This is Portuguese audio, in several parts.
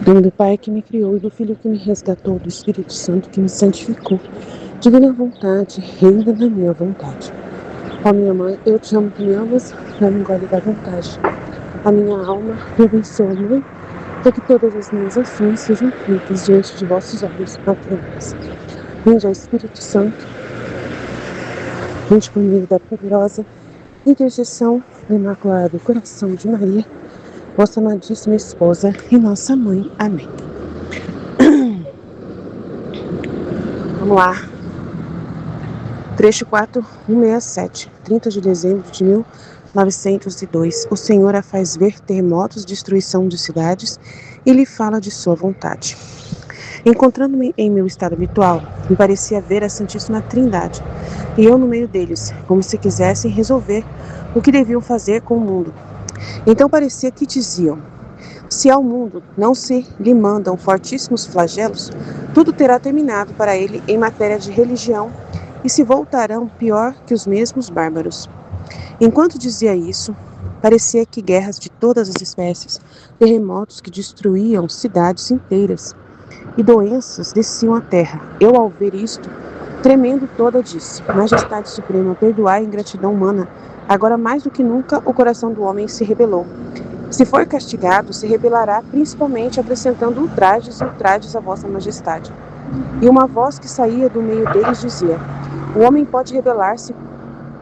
Em nome do Pai que me criou e do Filho que me resgatou, do Espírito Santo que me santificou. Diga na vontade, reina na minha vontade. Ó minha mãe, eu te amo, tu me amas, não me engole da vontade. A minha alma me abençoa, mãe, para que todas as minhas ações sejam feitas diante de vossos olhos maternais. Vinde, ó Espírito Santo, vinde por meio da poderosa intercessão do Imaculado Coração de Maria, vossa amadíssima esposa e nossa mãe. Amém. Vamos lá. Trecho 4167, 30 de dezembro de 1902. O Senhor a faz ver terremotos, destruição de cidades e lhe fala de sua vontade. Encontrando-me em meu estado habitual, me parecia ver a Santíssima Trindade, e eu no meio deles, como se quisessem resolver o que deviam fazer com o mundo. Então parecia que diziam: se ao mundo não se lhe mandam fortíssimos flagelos, tudo terá terminado para ele em matéria de religião e se voltarão pior que os mesmos bárbaros. Enquanto dizia isso, parecia que guerras de todas as espécies, terremotos que destruíam cidades inteiras e doenças desciam à terra. Eu, ao ver isto, tremendo toda, disse: Majestade Suprema, perdoai a ingratidão humana. Agora mais do que nunca o coração do homem se rebelou. Se for castigado, se rebelará principalmente acrescentando ultrajes e ultrajes à vossa majestade. E uma voz que saía do meio deles dizia: o homem pode rebelar-se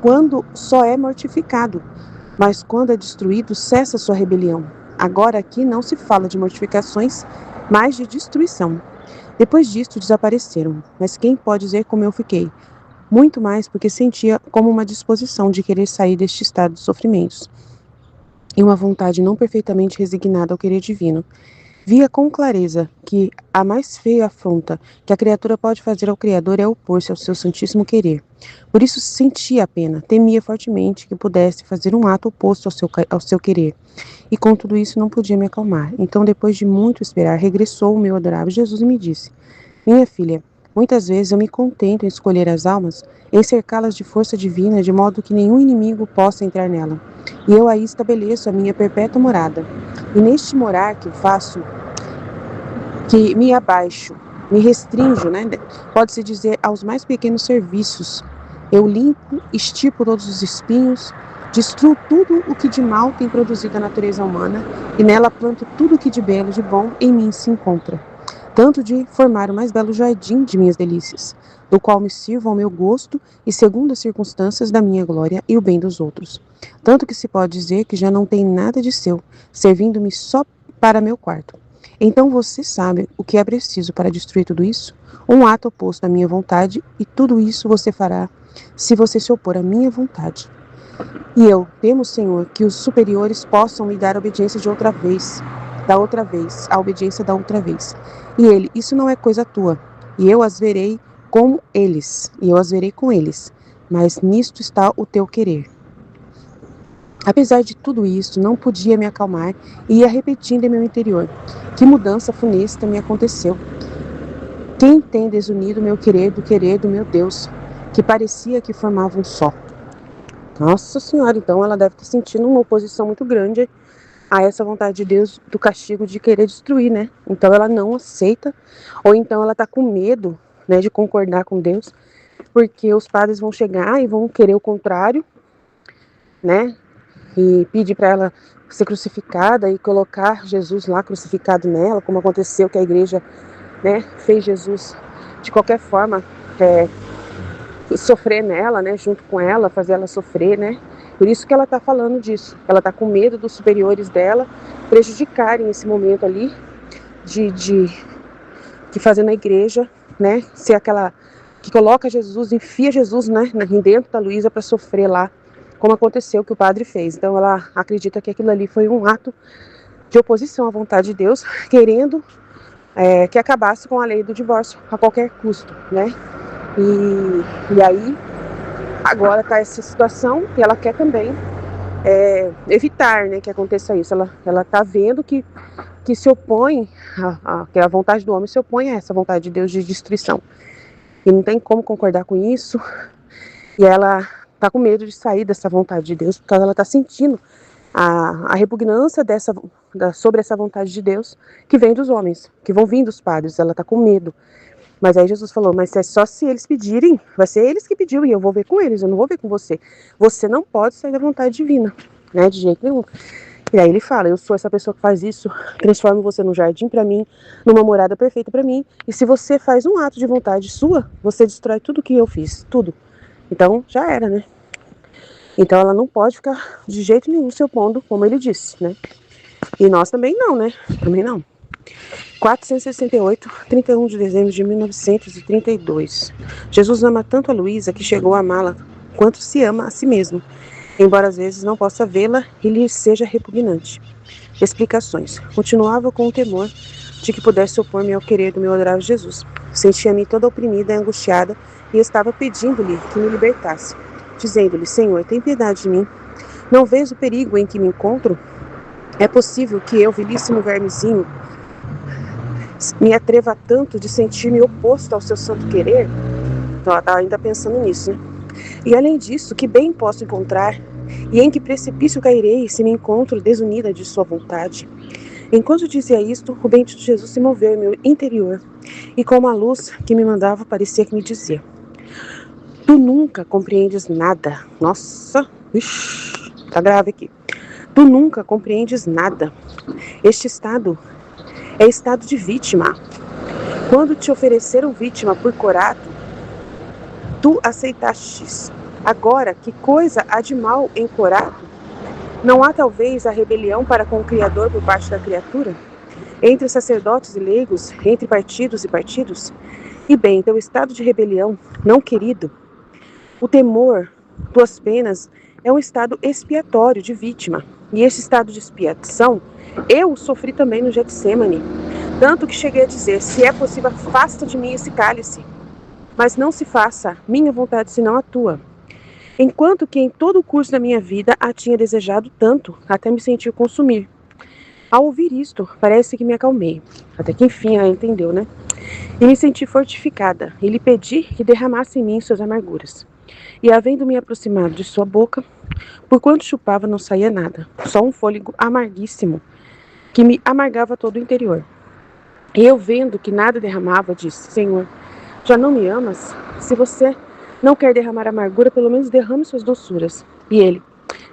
quando só é mortificado, mas quando é destruído, cessa sua rebelião. Agora aqui não se fala de mortificações, mas de destruição. Depois disto desapareceram, mas quem pode dizer como eu fiquei? Muito mais porque sentia como uma disposição de querer sair deste estado de sofrimentos, e uma vontade não perfeitamente resignada ao querer divino. Via com clareza que a mais feia afronta que a criatura pode fazer ao Criador é opor-se ao seu santíssimo querer. Por isso sentia a pena, temia fortemente que pudesse fazer um ato oposto ao seu querer. E com tudo isso não podia me acalmar. Então, depois de muito esperar, regressou o meu adorável Jesus e me disse: minha filha, muitas vezes eu me contento em escolher as almas, em cercá-las de força divina, de modo que nenhum inimigo possa entrar nela. E eu aí estabeleço a minha perpétua morada. E neste morar que eu faço, que me abaixo, me restrinjo, pode-se dizer, aos mais pequenos serviços. Eu limpo, extirpo todos os espinhos, destruo tudo o que de mal tem produzido a natureza humana, e nela planto tudo o que de belo, de bom, em mim se encontra. Tanto de formar o mais belo jardim de minhas delícias, do qual me sirvo ao meu gosto e segundo as circunstâncias da minha glória e o bem dos outros. Tanto que se pode dizer que já não tem nada de seu, servindo-me só para meu quarto. Então você sabe o que é preciso para destruir tudo isso? Um ato oposto à minha vontade, e tudo isso você fará se você se opor à minha vontade. E eu temo, Senhor, que os superiores possam me dar a obediência de outra vez, a obediência da outra vez. E ele: isso não é coisa tua, e eu as verei com eles, mas nisto está o teu querer. Apesar de tudo isso, não podia me acalmar e ia repetindo em meu interior: que mudança funesta me aconteceu. Quem tem desunido meu querer do meu Deus, que parecia que formava um só. Nossa Senhora, então ela deve estar sentindo uma oposição muito grande a essa vontade de Deus do castigo de querer destruir, né? Então ela não aceita, ou então ela está com medo, de concordar com Deus, porque os padres vão chegar e vão querer o contrário, e pedir para ela ser crucificada e colocar Jesus lá crucificado nela, como aconteceu que a igreja, fez Jesus de qualquer forma sofrer nela, junto com ela, fazer ela sofrer, Por isso que ela está falando disso. Ela está com medo dos superiores dela prejudicarem esse momento ali de fazer na igreja, ser aquela que coloca Jesus, enfia Jesus, dentro da Luísa para sofrer lá, como aconteceu que o padre fez. Então ela acredita que aquilo ali foi um ato de oposição à vontade de Deus, querendo que acabasse com a lei do divórcio a qualquer custo, E aí agora está essa situação e ela quer também evitar, que aconteça isso. Ela está vendo que se opõe, que a vontade do homem se opõe a essa vontade de Deus de destruição. E não tem como concordar com isso. E ela está com medo de sair dessa vontade de Deus, porque ela está sentindo a repugnância sobre essa vontade de Deus que vem dos homens, que vão vir dos padres. Ela está com medo. Mas aí Jesus falou, mas é só se eles pedirem, vai ser eles que pediu e eu vou ver com eles, eu não vou ver com você. Você não pode sair da vontade divina, né, de jeito nenhum. E aí ele fala, eu sou essa pessoa que faz isso, transformo você num jardim para mim, numa morada perfeita para mim, e se você faz um ato de vontade sua, você destrói tudo que eu fiz, tudo. Então, já era, né? Então ela não pode ficar de jeito nenhum se opondo, como ele disse, né? E nós também não, né? Também não. 468, 31 de dezembro de 1932. Jesus ama tanto a Luísa que chegou a amá-la quanto se ama a si mesmo, embora às vezes não possa vê-la e lhe seja repugnante. Explicações. Continuava com o temor de que pudesse opor-me ao querer do meu adorável Jesus. Sentia-me toda oprimida e angustiada e estava pedindo-lhe que me libertasse, dizendo-lhe, Senhor, tem piedade de mim. Não vês o perigo em que me encontro? É possível que eu, vilíssimo vermezinho, me atreva tanto de sentir-me oposto ao seu santo querer? Então ela está ainda pensando nisso, né? E além disso, que bem posso encontrar? E em que precipício cairei se me encontro desunida de sua vontade? Enquanto dizia isto, o bendito Jesus se moveu em meu interior, e com uma luz que me mandava, parecia que me dizia, tu nunca compreendes nada. Nossa, tá grave aqui. Tu nunca compreendes nada. Este estado é estado de vítima. Quando te ofereceram vítima por corato, tu aceitastes. Agora, que coisa há de mal em corato? Não há talvez a rebelião para com o Criador por parte da criatura? Entre sacerdotes e leigos, entre partidos e partidos? E bem, teu estado de rebelião, não querido, o temor, tuas penas, é um estado expiatório de vítima. E esse estado de expiação, eu sofri também no Getsemane. Tanto que cheguei a dizer, se é possível, afasta de mim esse cálice. Mas não se faça minha vontade, senão a tua. Enquanto que em todo o curso da minha vida a tinha desejado tanto, até me sentir consumir. Ao ouvir isto, parece que me acalmei. Até que enfim ela entendeu, né? E me senti fortificada, e lhe pedi que derramasse em mim suas amarguras. E havendo me aproximado de sua boca, por quanto chupava não saía nada, só um fôlego amarguíssimo, que me amargava todo o interior. E eu vendo que nada derramava, disse, Senhor, já não me amas? Se você não quer derramar amargura, pelo menos derrame suas doçuras. E ele,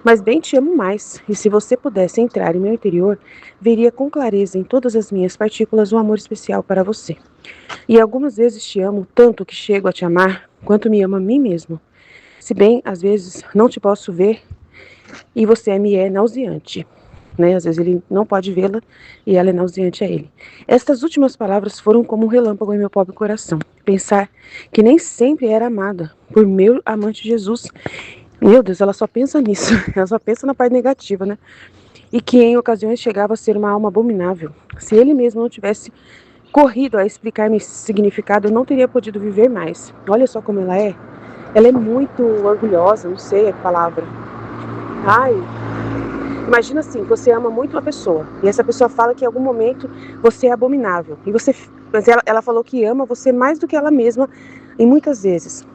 mas bem te amo mais, e se você pudesse entrar em meu interior, veria com clareza em todas as minhas partículas um amor especial para você. E algumas vezes te amo tanto que chego a te amar, quanto me amo a mim mesmo. Se bem, às vezes, não te posso ver, e você me é nauseante. Né? Às vezes ele não pode vê-la e ela é nauseante a ele. Estas últimas palavras foram como um relâmpago em meu pobre coração. Pensar que nem sempre era amada por meu amante Jesus. Meu Deus, ela só pensa nisso. Ela só pensa na parte negativa, né? E que em ocasiões chegava a ser uma alma abominável. Se ele mesmo não tivesse corrido a explicar-me esse significado, eu não teria podido viver mais. Olha só como ela é. Ela é muito orgulhosa, não sei a palavra. Ai, imagina assim, você ama muito uma pessoa e essa pessoa fala que em algum momento você é abominável. E você, mas ela falou que ama você mais do que ela mesma e muitas vezes.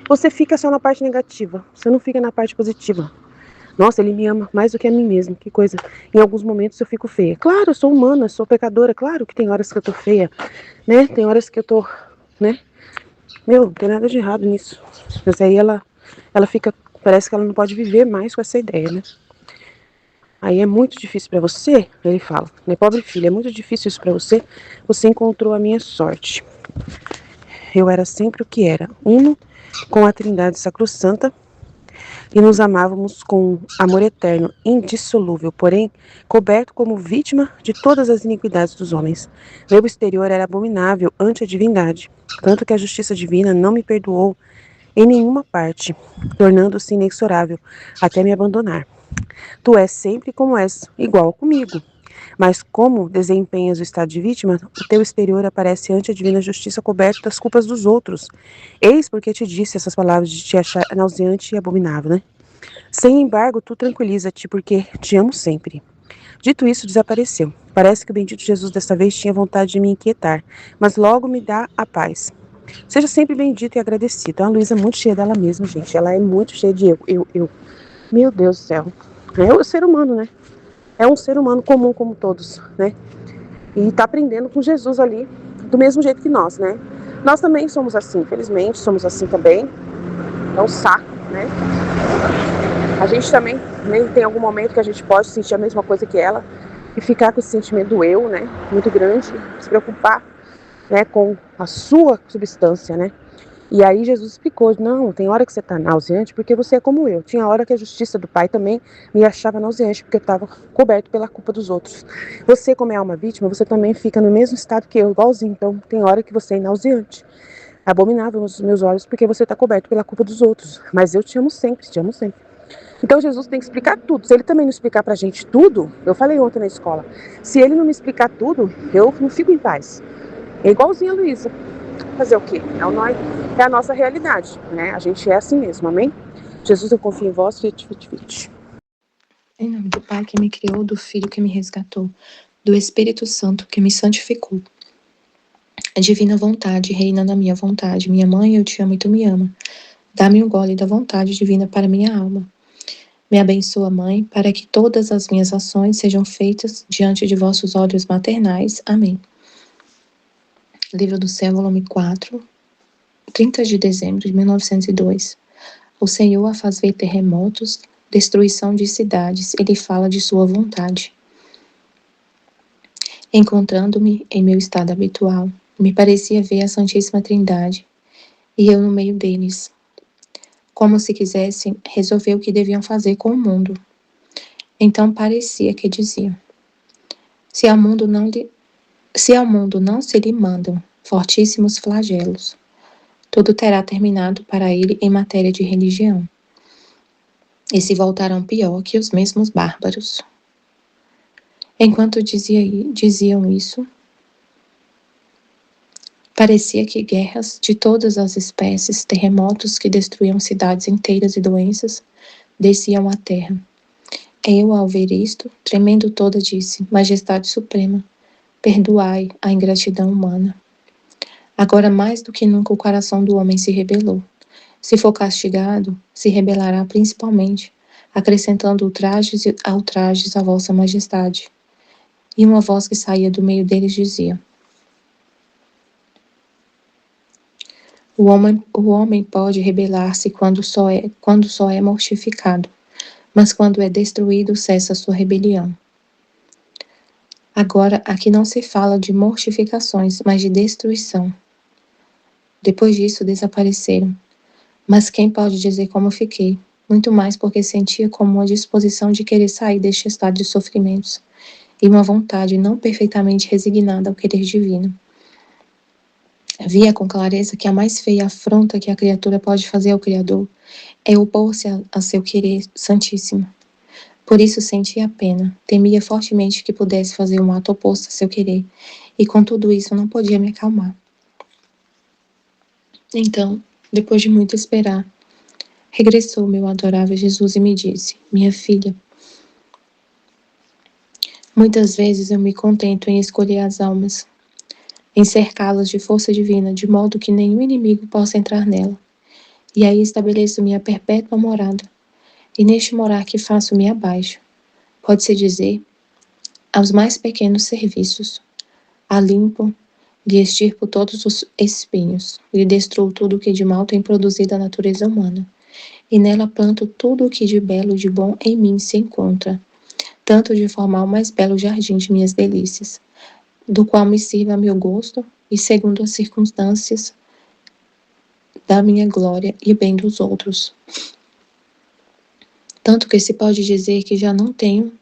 Você fica só na parte negativa, você não fica na parte positiva. Nossa, ele me ama mais do que a mim mesmo, que coisa. Em alguns momentos eu fico feia. Claro, eu sou humana, sou pecadora, claro que tem horas que eu tô feia, né? Tem horas que eu tô, né? Meu, não tem nada de errado nisso. Mas aí ela fica, parece que ela não pode viver mais com essa ideia, né? Aí é muito difícil para você, ele fala, né, pobre filha, é muito difícil isso para você, você encontrou a minha sorte. Eu era sempre o que era, uno com a Trindade Sacrossanta e nos amávamos com amor eterno, indissolúvel, porém coberto como vítima de todas as iniquidades dos homens. Meu exterior era abominável ante a divindade, tanto que a justiça divina não me perdoou em nenhuma parte, tornando-se inexorável até me abandonar. Tu és sempre como és, igual comigo. Mas como desempenhas o estado de vítima, o teu exterior aparece ante a divina justiça coberto das culpas dos outros. Eis porque te disse essas palavras de te achar nauseante e abominável, né? Sem embargo, tu tranquiliza-te, porque te amo sempre. Dito isso, desapareceu. Parece que o bendito Jesus desta vez tinha vontade de me inquietar, mas logo me dá a paz. Seja sempre bendito e agradecido. A Luísa é muito cheia dela mesma, gente. Ela é muito cheia de eu. Meu Deus do céu. É o ser humano, né? É um ser humano comum como todos, né? E tá aprendendo com Jesus ali, do mesmo jeito que nós, né? Nós também somos assim, infelizmente, somos assim também. É um saco, né? A gente também tem algum momento que a gente pode sentir a mesma coisa que ela e ficar com esse sentimento do eu, né? Muito grande, se preocupar, né, com a sua substância, né? E aí Jesus explicou, não, tem hora que você está nauseante porque você é como eu. Tinha hora que a justiça do Pai também me achava nauseante porque eu estava coberto pela culpa dos outros. Você, como é alma vítima, você também fica no mesmo estado que eu, igualzinho. Então tem hora que você é nauseante. Abominável nos meus olhos porque você está coberto pela culpa dos outros. Mas eu te amo sempre, te amo sempre. Então Jesus tem que explicar tudo. Se ele também não explicar pra gente tudo, eu falei ontem na escola, se ele não me explicar tudo, eu não fico em paz. É igualzinho a Luísa. Fazer o quê? É a nossa realidade, né? A gente é assim mesmo, amém? Jesus, eu confio em vós, fit. Em nome do Pai que me criou, do Filho que me resgatou, do Espírito Santo que me santificou. A divina vontade reina na minha vontade. Minha mãe, eu te amo e tu me ama. Dá-me um gole da vontade divina para minha alma. Me abençoa, Mãe, para que todas as minhas ações sejam feitas diante de vossos olhos maternais. Amém. Livro do Céu, volume 4, 30 de dezembro de 1902. O Senhor a faz ver terremotos, destruição de cidades. Ele fala de sua vontade. Encontrando-me em meu estado habitual, me parecia ver a Santíssima Trindade, e eu no meio deles, como se quisessem resolver o que deviam fazer com o mundo. Então parecia que diziam: se ao mundo não se lhe mandam fortíssimos flagelos, tudo terá terminado para ele em matéria de religião, e se voltarão pior que os mesmos bárbaros. Enquanto diziam isso, parecia que guerras de todas as espécies, terremotos que destruíam cidades inteiras e doenças, desciam à terra. Eu, ao ver isto, tremendo toda, disse: Majestade Suprema, perdoai a ingratidão humana. Agora mais do que nunca o coração do homem se rebelou. Se for castigado, se rebelará principalmente, acrescentando ultrajes a ultrajes à vossa majestade. E uma voz que saía do meio deles dizia: O homem pode rebelar-se quando só é mortificado, mas quando é destruído, cessa sua rebelião. Agora, aqui não se fala de mortificações, mas de destruição. Depois disso, desapareceram. Mas quem pode dizer como fiquei? Muito mais porque sentia como uma disposição de querer sair deste estado de sofrimentos, e uma vontade não perfeitamente resignada ao querer divino. Via com clareza que a mais feia afronta que a criatura pode fazer ao Criador é opor-se a seu querer santíssimo. Por isso sentia a pena, temia fortemente que pudesse fazer um ato oposto a seu querer, e com tudo isso não podia me acalmar. Então, depois de muito esperar, regressou meu adorável Jesus e me disse: Minha filha, muitas vezes eu me contento em escolher as almas, em cercá-las de força divina, de modo que nenhum inimigo possa entrar nela. E aí estabeleço minha perpétua morada, e neste morar que faço me abaixo, pode-se dizer, aos mais pequenos serviços. A limpo, lhe extirpo todos os espinhos, lhe destruo tudo o que de mal tem produzido a natureza humana, e nela planto tudo o que de belo e de bom em mim se encontra, tanto de formar o mais belo jardim de minhas delícias, do qual me sirva a meu gosto e segundo as circunstâncias da minha glória e bem dos outros. Tanto que se pode dizer que já não tem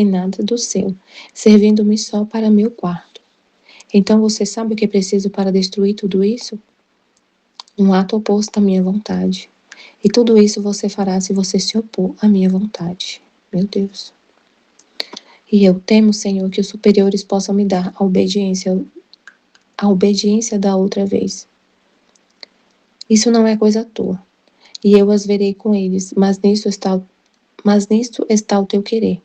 nada do seu, servindo-me só para meu quarto. Então você sabe o que é preciso para destruir tudo isso? Um ato oposto à minha vontade. E tudo isso você fará se você se opor à minha vontade. Meu Deus. E eu temo, Senhor, que os superiores possam me dar a obediência da outra vez. Isso não é coisa tua, e eu as verei com eles, mas nisto está o teu querer.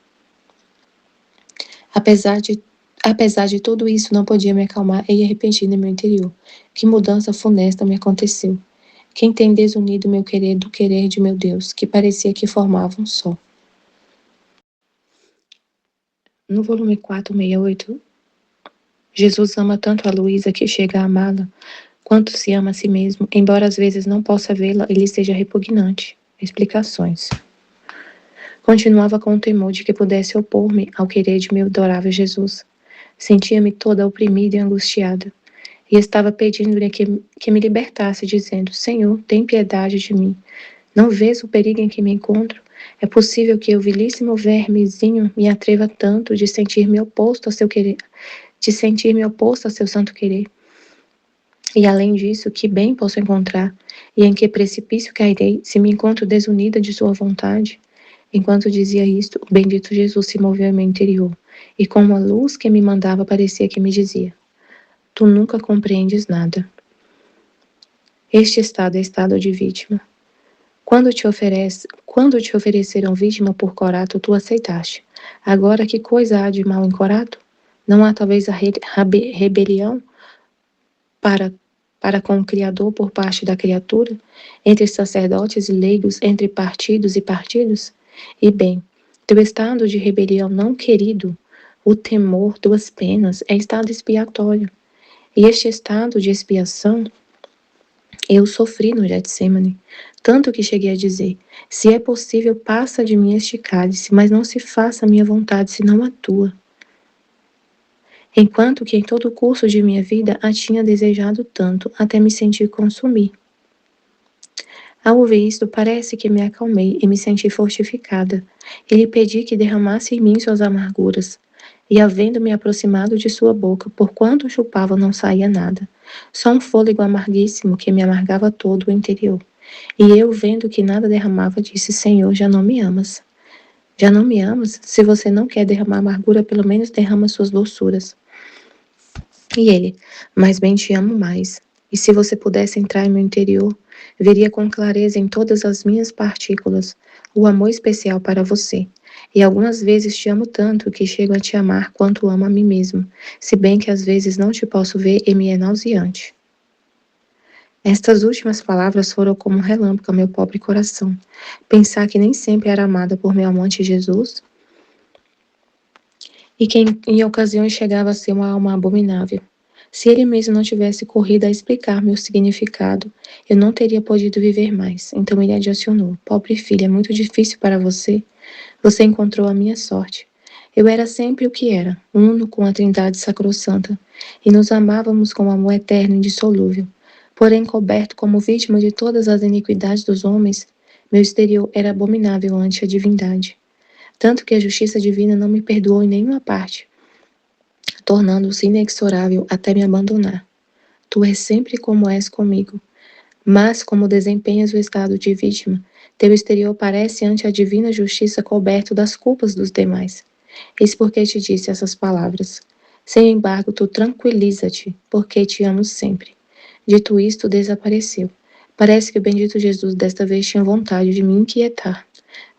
Apesar de tudo isso, não podia me acalmar e arrepentir no meu interior. Que mudança funesta me aconteceu. Quem tem desunido meu querer do querer de meu Deus, que parecia que formava um só. No volume 468, Jesus ama tanto a Luísa que chega a amá-la quanto se ama a si mesmo, embora às vezes não possa vê-la e lhe seja repugnante. Explicações. Continuava com o temor de que pudesse opor-me ao querer de meu adorável Jesus. Sentia-me toda oprimida e angustiada, e estava pedindo-lhe que me libertasse, dizendo: Senhor, tem piedade de mim. Não vês o perigo em que me encontro? É possível que o vilíssimo vermezinho me atreva tanto de sentir-me oposto ao seu querer, de sentir-me oposto ao seu santo querer. E além disso, que bem posso encontrar? E em que precipício cairei, se me encontro desunida de sua vontade? Enquanto dizia isto, o bendito Jesus se moveu em meu interior, e com uma luz que me mandava parecia que me dizia: Tu nunca compreendes nada. Este estado é estado de vítima. Quando te ofereceram vítima por Corato, tu aceitaste. Agora, que coisa há de mal em Corato? Não há talvez a rebelião para com o Criador por parte da criatura, entre sacerdotes e leigos, entre partidos e partidos? E bem, teu estado de rebelião não querido, o temor, tuas penas, é estado expiatório. E este estado de expiação eu sofri no Getsemane, tanto que cheguei a dizer: se é possível, passa de mim este cálice, mas não se faça a minha vontade, senão a tua. Enquanto que em todo o curso de minha vida a tinha desejado tanto, até me sentir consumir. Ao ouvir isto, parece que me acalmei e me senti fortificada, e lhe pedi que derramasse em mim suas amarguras. E havendo-me aproximado de sua boca, por quanto chupava não saía nada, só um fôlego amarguíssimo que me amargava todo o interior. E eu, vendo que nada derramava, disse: Senhor, já não me amas. Já não me amas? Se você não quer derramar amargura, pelo menos derrama suas doçuras. E ele: Mas bem te amo mais. E se você pudesse entrar em meu interior, veria com clareza em todas as minhas partículas o amor especial para você. E algumas vezes te amo tanto que chego a te amar quanto amo a mim mesmo, se bem que às vezes não te posso ver e me é nauseante. Estas últimas palavras foram como um relâmpago ao meu pobre coração. Pensar que nem sempre era amada por meu amante Jesus e que em ocasiões chegava a ser uma alma abominável. Se ele mesmo não tivesse corrido a explicar-me o significado, eu não teria podido viver mais. Então ele adicionou: Pobre filha, é muito difícil para você. Você encontrou a minha sorte. Eu era sempre o que era, uno com a Trindade Sacrossanta, e nos amávamos com amor eterno e indissolúvel. Porém, coberto como vítima de todas as iniquidades dos homens, meu exterior era abominável ante a divindade. Tanto que a justiça divina não me perdoou em nenhuma parte, tornando-se inexorável até me abandonar. Tu és sempre como és comigo, mas como desempenhas o estado de vítima, teu exterior parece ante a divina justiça coberto das culpas dos demais. Eis porque te disse essas palavras. Sem embargo, tu tranquiliza-te, porque te amo sempre. Dito isto, desapareceu. Parece que o bendito Jesus desta vez tinha vontade de me inquietar,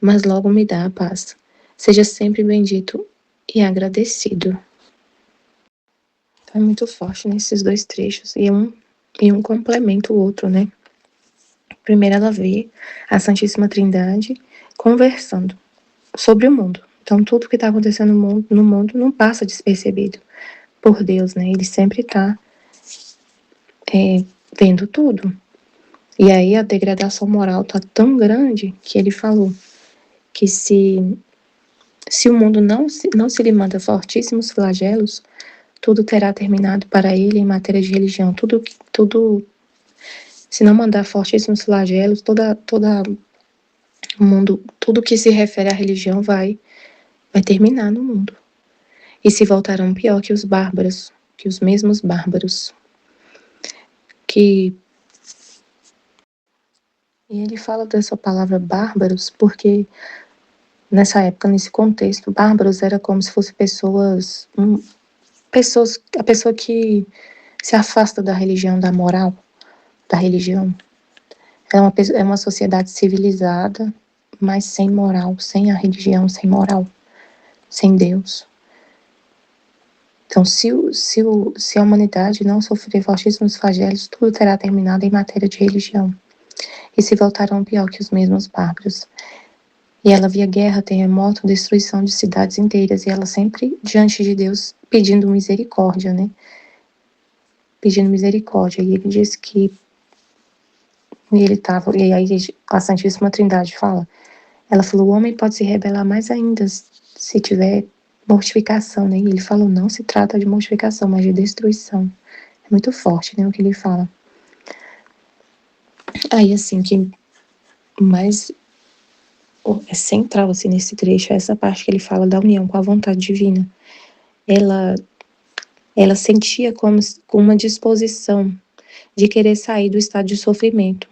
mas logo me dá a paz. Seja sempre bendito e agradecido. É muito forte nesses dois trechos, e um complementa o outro, né? Primeiro ela vê a Santíssima Trindade conversando sobre o mundo. Então, tudo que está acontecendo no mundo não passa despercebido por Deus, né? Ele sempre está vendo tudo. E aí a degradação moral está tão grande que ele falou que se o mundo não se lhe manda fortíssimos flagelos, tudo terá terminado para ele em matéria de religião. Tudo se não mandar fortíssimos flagelos, toda o mundo, tudo que se refere à religião vai terminar no mundo. E se voltarão pior que os bárbaros, que os mesmos bárbaros. E ele fala dessa palavra bárbaros porque nessa época, nesse contexto, bárbaros era como se fossem a pessoa que se afasta da religião, da moral da religião. É uma sociedade civilizada, mas sem moral, sem a religião, sem moral, sem Deus. Então, se a humanidade não sofrer fortíssimos flagelos, tudo terá terminado em matéria de religião. E se voltarão pior que os mesmos bárbaros. E ela via guerra, terremoto, destruição de cidades inteiras, e ela sempre diante de Deus pedindo misericórdia, né? Pedindo misericórdia. E ele disse que ele estava, e aí a Santíssima Trindade fala, ela falou, o homem pode se rebelar mais ainda se tiver mortificação, né? E ele falou, não se trata de mortificação, mas de destruição. É muito forte, né, o que ele fala. Aí, assim, que mais é central, assim, nesse trecho, é essa parte que ele fala da união com a vontade divina. Ela sentia como uma disposição de querer sair do estado de sofrimento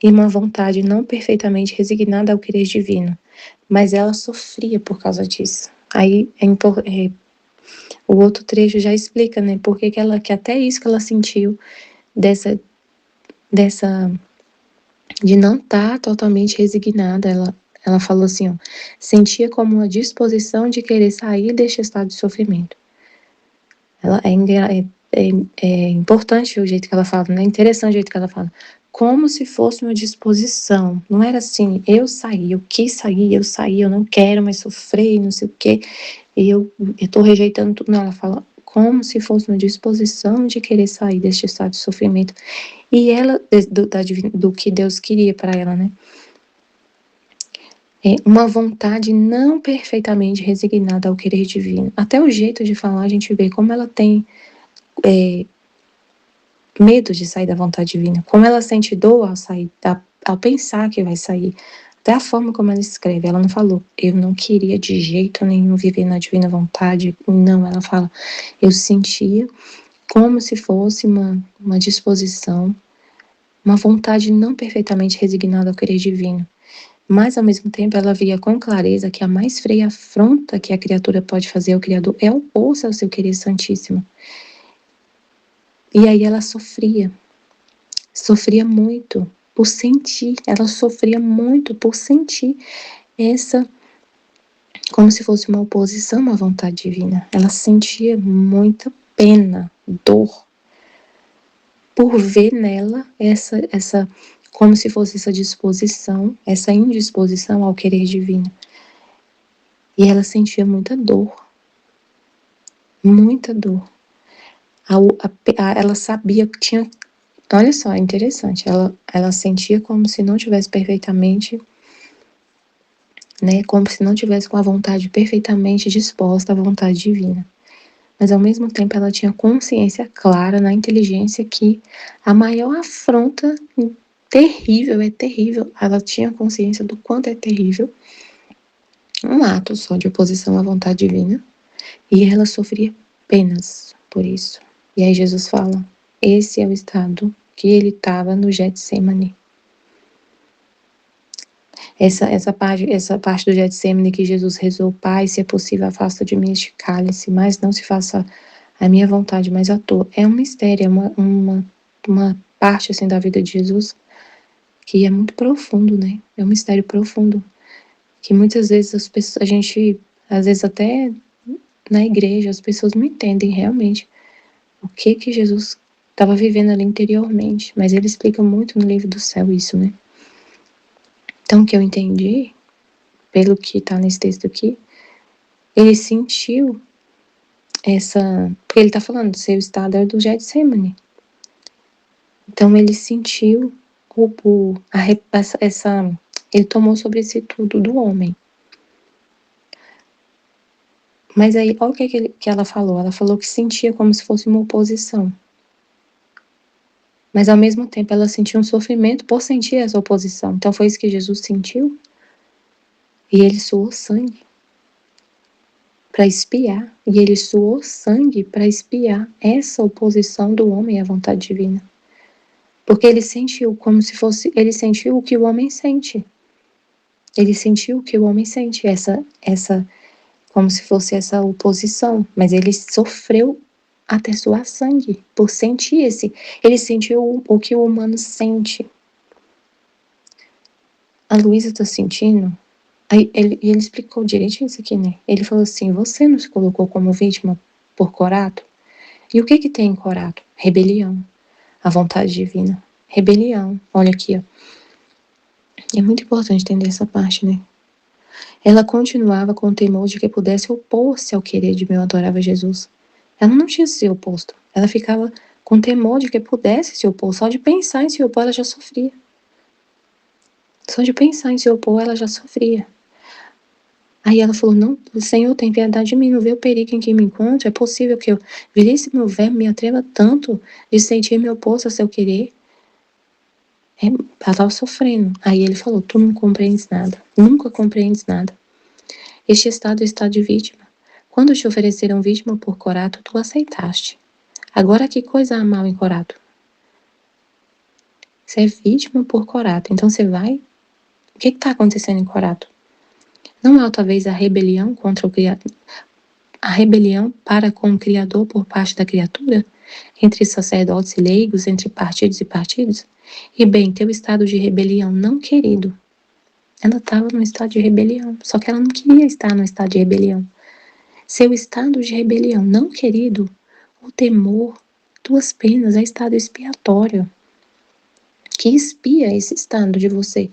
e uma vontade não perfeitamente resignada ao querer divino, mas ela sofria por causa disso. Aí o outro trecho já explica, né, porque que até isso que ela sentiu dessa de não estar totalmente resignada, ela falou assim, ó, sentia como uma disposição de querer sair deste estado de sofrimento. Ela é importante o jeito que ela fala, né? Interessante o jeito que ela fala. Como se fosse uma disposição. Não era assim, eu saí, eu quis sair, eu saí, eu não quero mais sofrer, não sei o quê. E eu tô rejeitando tudo. Não, ela fala como se fosse uma disposição de querer sair deste estado de sofrimento. E ela, do que Deus queria para ela, né? É uma vontade não perfeitamente resignada ao querer divino. Até o jeito de falar, a gente vê como ela tem medo de sair da vontade divina, como ela sente dor ao sair, ao pensar que vai sair. Até a forma como ela escreve, ela não falou, eu não queria de jeito nenhum viver na divina vontade. Não, ela fala, eu sentia como se fosse uma disposição, uma vontade não perfeitamente resignada ao querer divino. Mas, ao mesmo tempo, ela via com clareza que a mais feia afronta que a criatura pode fazer ao Criador é opor-se ao seu querer santíssimo. E aí ela sofria muito por sentir, ela sofria muito por sentir essa, como se fosse uma oposição à vontade divina. Ela sentia muita pena, dor, por ver nela essa como se fosse essa disposição, essa indisposição ao querer divino. E ela sentia muita dor. Muita dor. Ela sabia que tinha. Olha só, é interessante. Ela sentia como se não tivesse perfeitamente, né? Como se não tivesse com a vontade perfeitamente disposta à vontade divina. Mas ao mesmo tempo ela tinha consciência clara na inteligência que a maior afronta terrível, é terrível. Ela tinha consciência do quanto é terrível um ato só de oposição à vontade divina. E ela sofria penas por isso. E aí Jesus fala, esse é o estado que ele estava no Getsemane. Essa parte do Getsemane que Jesus rezou, Pai, se é possível, afasta de mim este cálice, mas não se faça a minha vontade, mas a tua. É um mistério, é uma parte assim da vida de Jesus que é muito profundo, né? É um mistério profundo que muitas vezes a gente, às vezes até na igreja, as pessoas não entendem realmente o que Jesus estava vivendo ali interiormente, mas ele explica muito no livro do céu isso, né? Então, o que eu entendi, pelo que está nesse texto aqui, ele sentiu porque ele está falando do seu estado era do Getsemane. Então, ele sentiu ele tomou sobre si tudo do homem. Mas aí, olha o que ela falou. Ela falou que sentia como se fosse uma oposição. Mas, ao mesmo tempo, ela sentia um sofrimento por sentir essa oposição. Então, foi isso que Jesus sentiu. E ele suou sangue para expiar. E ele suou sangue para expiar essa oposição do homem à vontade divina. Porque ele sentiu como se fosse... Ele sentiu o que o homem sente. Ele sentiu o que o homem sente. Como se fosse essa oposição. Mas ele sofreu até suar sangue por sentir ele sentiu o que o humano sente. A Luísa tá sentindo. Aí ele explicou direitinho isso aqui, né? Ele falou assim, você não se colocou como vítima por Corato? E o que tem em Corato? Rebelião. A vontade divina. Rebelião. Olha aqui, ó. É muito importante entender essa parte, né? ela continuava com o temor de que pudesse opor-se ao querer de meu adorável Jesus. Ela não tinha se oposto. Ela ficava com temor de que pudesse se opor. Só de pensar em se opor, ela já sofria. Só de pensar em se opor, ela já sofria. Aí ela falou, não, Senhor, tem piedade de mim, não vê o perigo em que me encontro? É possível que eu virisse meu verbo, me atreva tanto de sentir meu oposto a seu querer? Ela estava sofrendo. Aí ele falou, tu não compreendes nada, nunca compreendes nada. Este estado é estado de vítima. Quando te ofereceram vítima por Corato, tu aceitaste. Agora que coisa há mal em Corato? Você é vítima por Corato, então você vai... O que está acontecendo em Corato? Não há talvez a rebelião contra o Criador, a rebelião para com o Criador por parte da criatura? Entre sacerdotes e leigos, entre partidos e partidos? E bem, teu estado de rebelião não querido. Ela estava no estado de rebelião, só que ela não queria estar no estado de rebelião. Seu estado de rebelião não querido, o temor, tuas penas, é estado expiatório, que expia esse estado de você.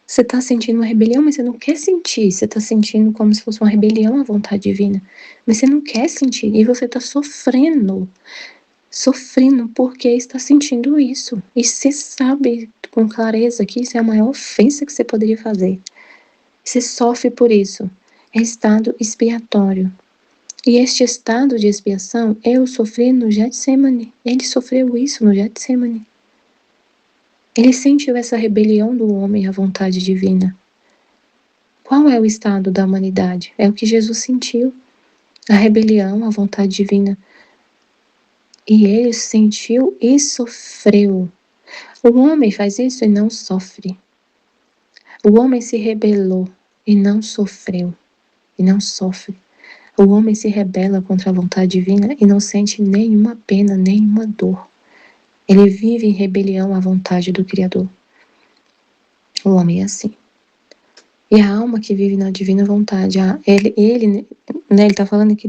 Você está sentindo uma rebelião, mas você não quer sentir. Você está sentindo como se fosse uma rebelião à vontade divina. Mas você não quer sentir. E você está sofrendo. Sofrendo porque está sentindo isso. E você sabe com clareza que isso é a maior ofensa que você poderia fazer. Você sofre por isso. É estado expiatório. E este estado de expiação, eu sofri no Getsemane. Ele sofreu isso no Getsemane. Ele sentiu essa rebelião do homem à vontade divina. Qual é o estado da humanidade? É o que Jesus sentiu, a rebelião à vontade divina. E ele sentiu e sofreu. O homem faz isso e não sofre. O homem se rebelou e não sofreu, e não sofre. O homem se rebela contra a vontade divina e não sente nenhuma pena, nenhuma dor. Ele vive em rebelião à vontade do Criador. O homem é assim. E a alma que vive na divina vontade, ele está falando aqui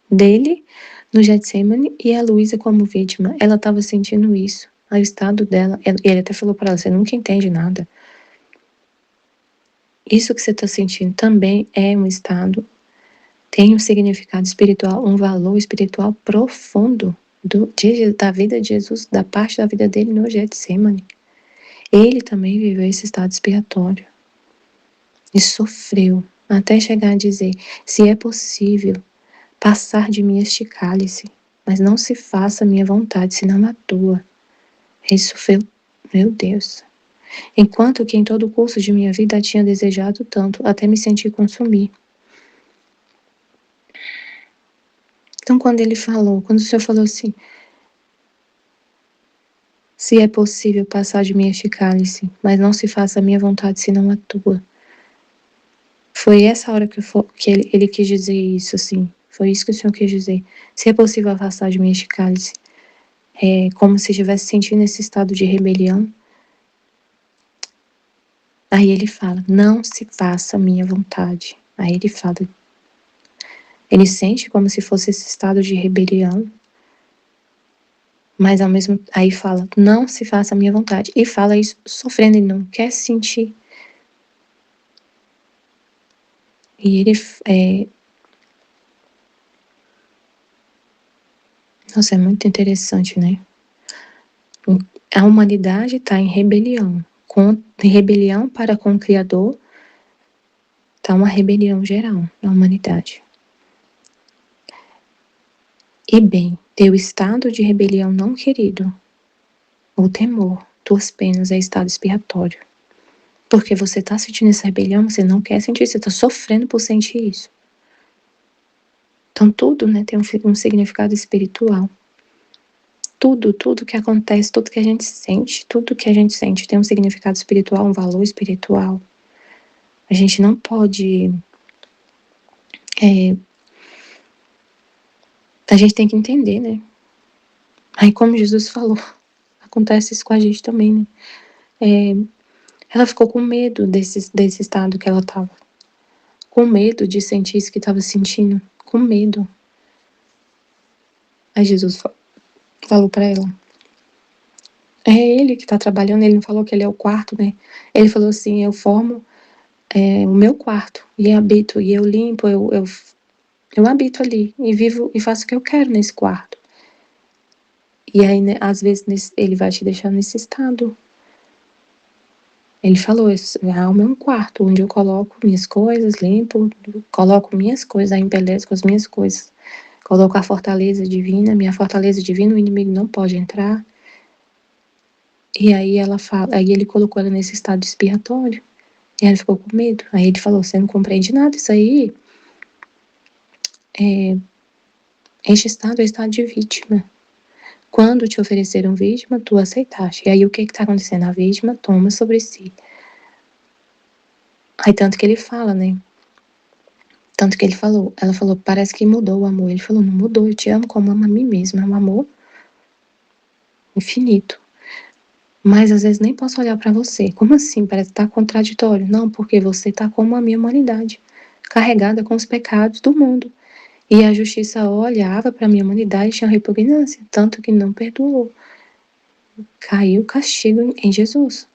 dele no Getsemane e a Luísa como vítima. Ela estava sentindo isso, o estado dela. Ele até falou para ela, você nunca entende nada. Isso que você está sentindo também é um estado, tem um significado espiritual, um valor espiritual profundo da vida de Jesus, da parte da vida dele no Getsemane. Ele também viveu esse estado expiatório e sofreu, até chegar a dizer, se é possível, passar de mim este cálice, mas não se faça a minha vontade, senão a tua. Ele sofreu, meu Deus. Enquanto que em todo o curso de minha vida tinha desejado tanto, até me sentir consumir. Então quando o Senhor falou assim, se é possível passar de mim este cálice, mas não se faça a minha vontade, senão a tua. Foi essa hora que ele quis dizer isso, assim. Foi isso que o Senhor quis dizer. Se é possível afastar de mim este cálice. É como se estivesse sentindo esse estado de rebelião. Aí ele fala, não se faça a minha vontade. Aí ele fala, ele sente como se fosse esse estado de rebelião, mas ao mesmo aí fala, não se faça a minha vontade. E fala isso sofrendo, ele não quer sentir. E ele nossa, é muito interessante, né? A humanidade está em rebelião. Em rebelião para com o Criador, está uma rebelião geral na humanidade. E bem, teu estado de rebelião não querido, o temor, tuas penas é estado expiatório. Porque você está sentindo essa rebelião, você não quer sentir, você está sofrendo por sentir isso. Então tudo, né, tem um significado espiritual. Tudo que acontece, tudo que a gente sente, tudo que a gente sente tem um significado espiritual, um valor espiritual. A gente não pode... a gente tem que entender, né? Aí como Jesus falou, acontece isso com a gente também, né? Ela ficou com medo desse estado que ela estava. Com medo de sentir isso que estava sentindo. Com medo. Aí Jesus falou para ela. É ele que está trabalhando, ele não falou que ele é o quarto, né? Ele falou assim, eu formo o meu quarto, e habito, e eu limpo, eu habito ali, e vivo, e faço o que eu quero nesse quarto. E aí, né, às vezes, ele vai te deixar nesse estado. Ele falou, a alma é um quarto, onde eu coloco minhas coisas, limpo, coloco minhas coisas, aí embelezo com as minhas coisas. Coloco a fortaleza divina, minha fortaleza divina, o inimigo não pode entrar. E aí ela fala, aí ele colocou ela nesse estado expiatório. E ela ficou com medo. Aí ele falou, você não compreende nada, isso aí, este estado é estado de vítima. Quando te ofereceram vítima, tu aceitaste. E aí o que está acontecendo? A vítima toma sobre si. Aí tanto que ele fala, né? Tanto que ele falou, ela falou, parece que mudou o amor. Ele falou, não mudou, eu te amo como amo a mim mesmo. É um amor infinito. Mas às vezes nem posso olhar para você. Como assim? Parece que tá contraditório. Não, porque você tá como a minha humanidade, carregada com os pecados do mundo. E a justiça olhava para a minha humanidade e tinha repugnância, tanto que não perdoou. Caiu o castigo em Jesus,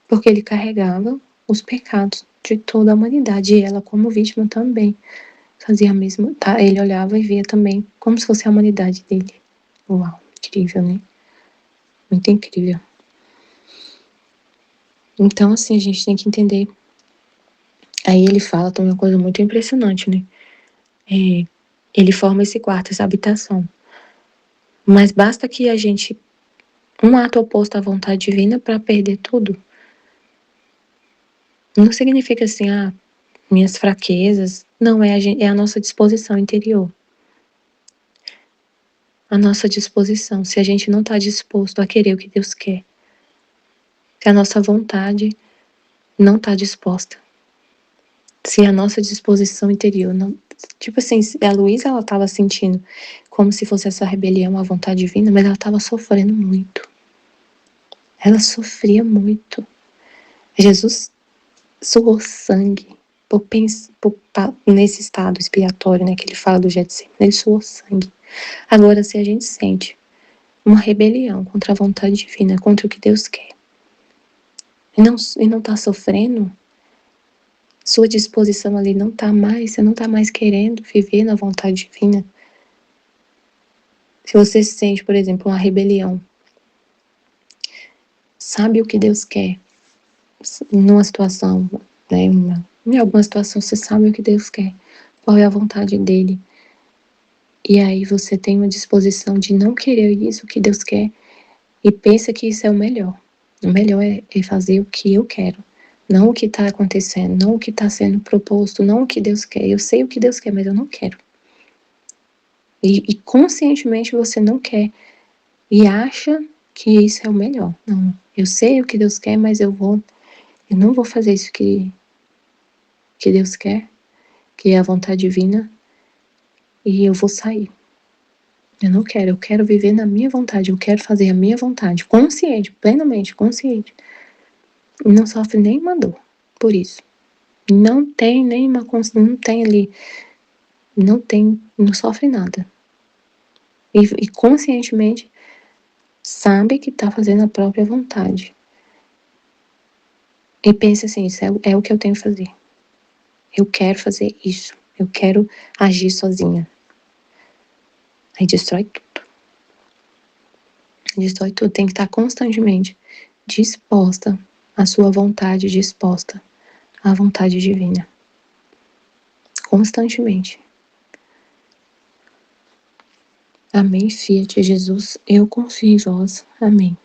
porque ele carregava os pecados de toda a humanidade, e ela como vítima também fazia a mesma, tá? Ele olhava e via também como se fosse a humanidade dele. Uau, incrível, né? Muito incrível. Então, assim, a gente tem que entender. Aí ele fala também uma coisa muito impressionante, né? Ele forma esse quarto, essa habitação. Mas basta que a gente, um ato oposto à vontade divina para perder tudo. Não significa assim, minhas fraquezas. Não, é a nossa disposição interior. A nossa disposição. Se a gente não está disposto a querer o que Deus quer. Se a nossa vontade não está disposta. Se a nossa disposição interior não... Tipo assim, a Luísa, ela estava sentindo como se fosse essa rebelião à vontade divina, mas ela estava sofrendo muito. Ela sofria muito. Jesus suou sangue nesse estado expiatório, né, que ele fala do Getsemane. Ele suou sangue. Agora, se a gente sente uma rebelião contra a vontade divina, contra o que Deus quer, e não está sofrendo, sua disposição ali não está mais, você não está mais querendo viver na vontade divina. Se você sente, por exemplo, uma rebelião, sabe o que Deus quer, numa situação, né, em alguma situação você sabe o que Deus quer, qual é a vontade dele, e aí você tem uma disposição de não querer isso que Deus quer, e pensa que isso é o melhor. O melhor é fazer o que eu quero, não o que está acontecendo, não o que está sendo proposto, não o que Deus quer. Eu sei o que Deus quer, mas eu não quero. E conscientemente você não quer e acha que isso é o melhor. Não, eu sei o que Deus quer, mas eu não vou fazer isso que Deus quer, que é a vontade divina, e eu vou sair. Eu não quero, eu quero viver na minha vontade, eu quero fazer a minha vontade, consciente, plenamente consciente. E não sofre nenhuma dor por isso. Não tem nenhuma, não tem ali, não sofre nada. E conscientemente sabe que está fazendo a própria vontade. E pensa assim, isso é o que eu tenho que fazer. Eu quero fazer isso. Eu quero agir sozinha. Aí destrói tudo. Destrói tudo. Tem que estar constantemente disposta, a sua vontade disposta à vontade divina. Constantemente. Amém, Fiat Jesus. Eu confio em vós. Amém.